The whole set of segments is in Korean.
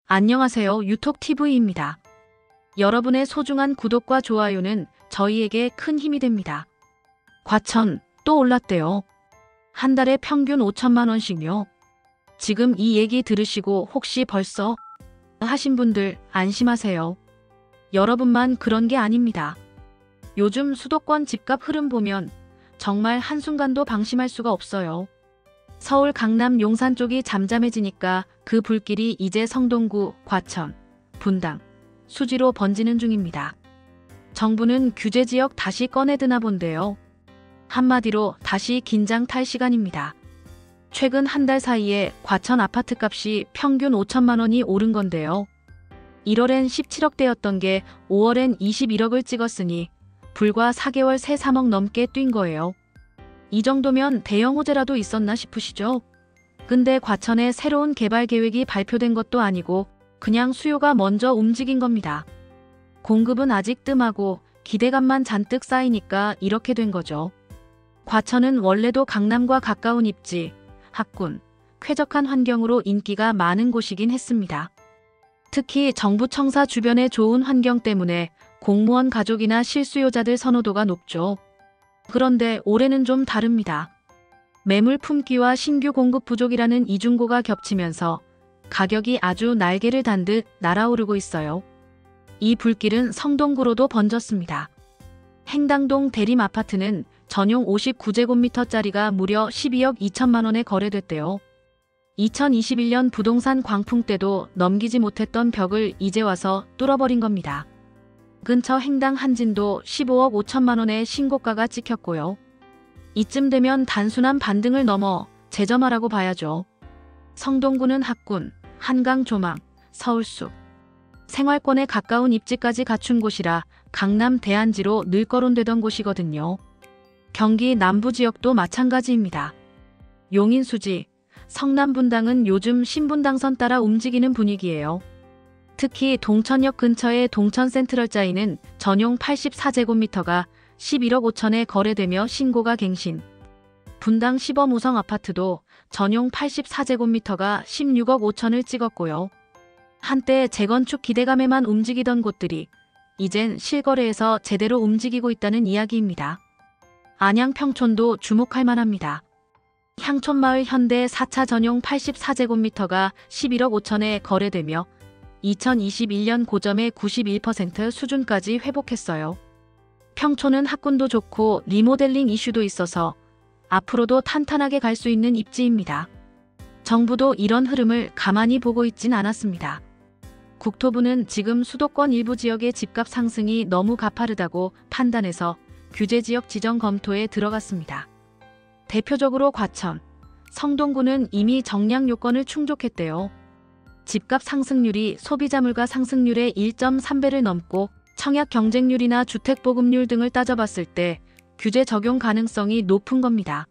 안녕하세요. 유톡TV입니다. 여러분의 소중한 구독과 좋아요는 저희에게 큰 힘이 됩니다. 과천 또 올랐대요. 한 달에 평균 5천만 원씩요. 지금 이 얘기 들으시고 혹시 벌써 하신 분들 안심하세요. 여러분만 그런 게 아닙니다. 요즘 수도권 집값 흐름 보면 정말 한순간도 방심할 수가 없어요. 서울, 강남, 용산 쪽이 잠잠해지니까 그 불길이 이제 성동구, 과천, 분당, 수지로 번지는 중입니다. 정부는 규제 지역 다시 꺼내드나 본데요. 한마디로 다시 긴장 탈 시간입니다. 최근 한 달 사이에 과천 아파트값이 평균 5천만 원이 오른 건데요. 1월엔 17억대였던 게 5월엔 21억을 찍었으니 불과 4개월 새 3억 넘게 뛴 거예요. 이 정도면 대형 호재라도 있었나 싶으시죠? 근데 과천에 새로운 개발 계획이 발표된 것도 아니고 그냥 수요가 먼저 움직인 겁니다. 공급은 아직 뜸하고 기대감만 잔뜩 쌓이니까 이렇게 된 거죠. 과천은 원래도 강남과 가까운 입지, 학군, 쾌적한 환경으로 인기가 많은 곳이긴 했습니다. 특히 정부 청사 주변의 좋은 환경 때문에 공무원 가족이나 실수요자들 선호도가 높죠. 그런데 올해는 좀 다릅니다. 매물 품귀와 신규 공급 부족이라는 이중고가 겹치면서 가격이 아주 날개를 단 듯 날아오르고 있어요. 이 불길은 성동구로도 번졌습니다. 행당동 대림 아파트는 전용 59제곱미터짜리가 무려 12억 2천만 원에 거래됐대요. 2021년 부동산 광풍 때도 넘기지 못했던 벽을 이제 와서 뚫어버린 겁니다. 근처 행당 한진도 15억 5천만 원의 신고가가 찍혔고요. 이쯤 되면 단순한 반등을 넘어 재점화라고 봐야죠. 성동구는 학군, 한강 조망, 서울숲, 생활권에 가까운 입지까지 갖춘 곳이라 강남 대안지로 늘 거론되던 곳이거든요. 경기 남부 지역도 마찬가지입니다. 용인 수지, 성남 분당은 요즘 신분당선 따라 움직이는 분위기예요. 특히 동천역 근처의 동천센트럴자이는 전용 84제곱미터가 11억 5천에 거래되며 신고가 갱신. 분당 시범우성 아파트도 전용 84제곱미터가 16억 5천을 찍었고요. 한때 재건축 기대감에만 움직이던 곳들이 이젠 실거래에서 제대로 움직이고 있다는 이야기입니다. 안양 평촌도 주목할 만합니다. 향촌마을 현대 4차 전용 84제곱미터가 11억 5천에 거래되며 2021년 고점의 91% 수준까지 회복했어요. 평촌은 학군도 좋고 리모델링 이슈도 있어서 앞으로도 탄탄하게 갈 수 있는 입지입니다. 정부도 이런 흐름을 가만히 보고 있진 않았습니다. 국토부는 지금 수도권 일부 지역의 집값 상승이 너무 가파르다고 판단해서 규제 지역 지정 검토에 들어갔습니다. 대표적으로 과천, 성동구는 이미 정량 요건을 충족했대요. 집값 상승률이 소비자 물가 상승률의 1.3배를 넘고 청약 경쟁률이나 주택 보급률 등을 따져봤을 때 규제 적용 가능성이 높은 겁니다.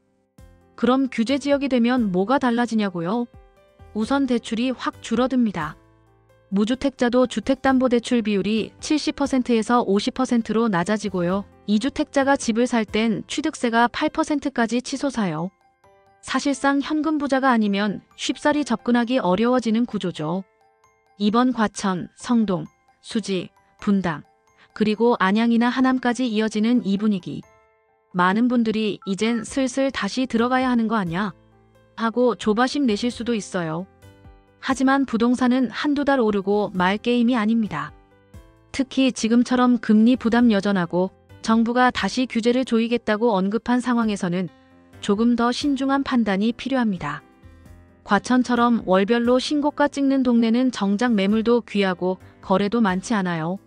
그럼 규제 지역이 되면 뭐가 달라지냐고요? 우선 대출이 확 줄어듭니다. 무주택자도 주택담보대출 비율이 70%에서 50%로 낮아지고요. 2주택자가 집을 살 땐 취득세가 8%까지 치솟아요. 사실상 현금 부자가 아니면 쉽사리 접근하기 어려워지는 구조죠. 이번 과천, 성동, 수지, 분당, 그리고 안양이나 하남까지 이어지는 이 분위기. 많은 분들이 이젠 슬슬 다시 들어가야 하는 거 아냐? 하고 조바심 내실 수도 있어요. 하지만 부동산은 한두 달 오르고 말 게임이 아닙니다. 특히 지금처럼 금리 부담 여전하고 정부가 다시 규제를 조이겠다고 언급한 상황에서는 조금 더 신중한 판단이 필요합니다. 과천처럼 월별로 신고가 찍는 동네는 정작 매물도 귀하고 거래도 많지 않아요.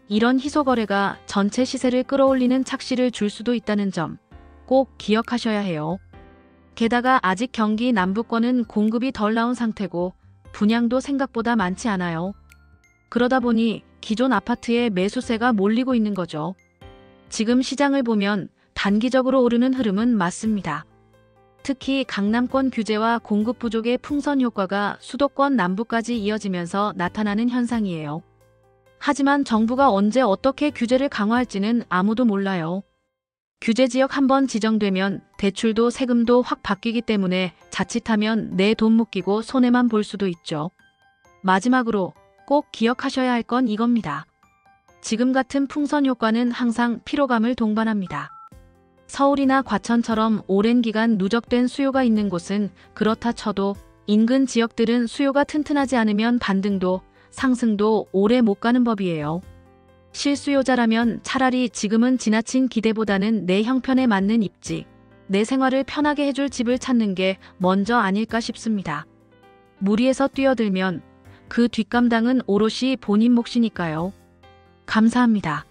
이런 희소 거래가 전체 시세를 끌어올리는 착시를 줄 수도 있다는 점 꼭 기억하셔야 해요. 게다가 아직 경기 남부권은 공급이 덜 나온 상태고 분양도 생각보다 많지 않아요. 그러다 보니 기존 아파트에 매수세가 몰리고 있는 거죠. 지금 시장을 보면 단기적으로 오르는 흐름은 맞습니다. 특히 강남권 규제와 공급 부족의 풍선 효과가 수도권 남부까지 이어지면서 나타나는 현상이에요. 하지만 정부가 언제 어떻게 규제를 강화할지는 아무도 몰라요. 규제 지역 한번 지정되면 대출도 세금도 확 바뀌기 때문에 자칫하면 내 돈 못 끼고 손해만 볼 수도 있죠. 마지막으로 꼭 기억하셔야 할 건 이겁니다. 지금 같은 풍선 효과는 항상 피로감을 동반합니다. 서울이나 과천처럼 오랜 기간 누적된 수요가 있는 곳은 그렇다 쳐도 인근 지역들은 수요가 튼튼하지 않으면 반등도 상승도 오래 못 가는 법이에요. 실수요자라면 차라리 지금은 지나친 기대보다는 내 형편에 맞는 입지, 내 생활을 편하게 해줄 집을 찾는 게 먼저 아닐까 싶습니다. 무리해서 뛰어들면 그 뒷감당은 오롯이 본인 몫이니까요. 감사합니다.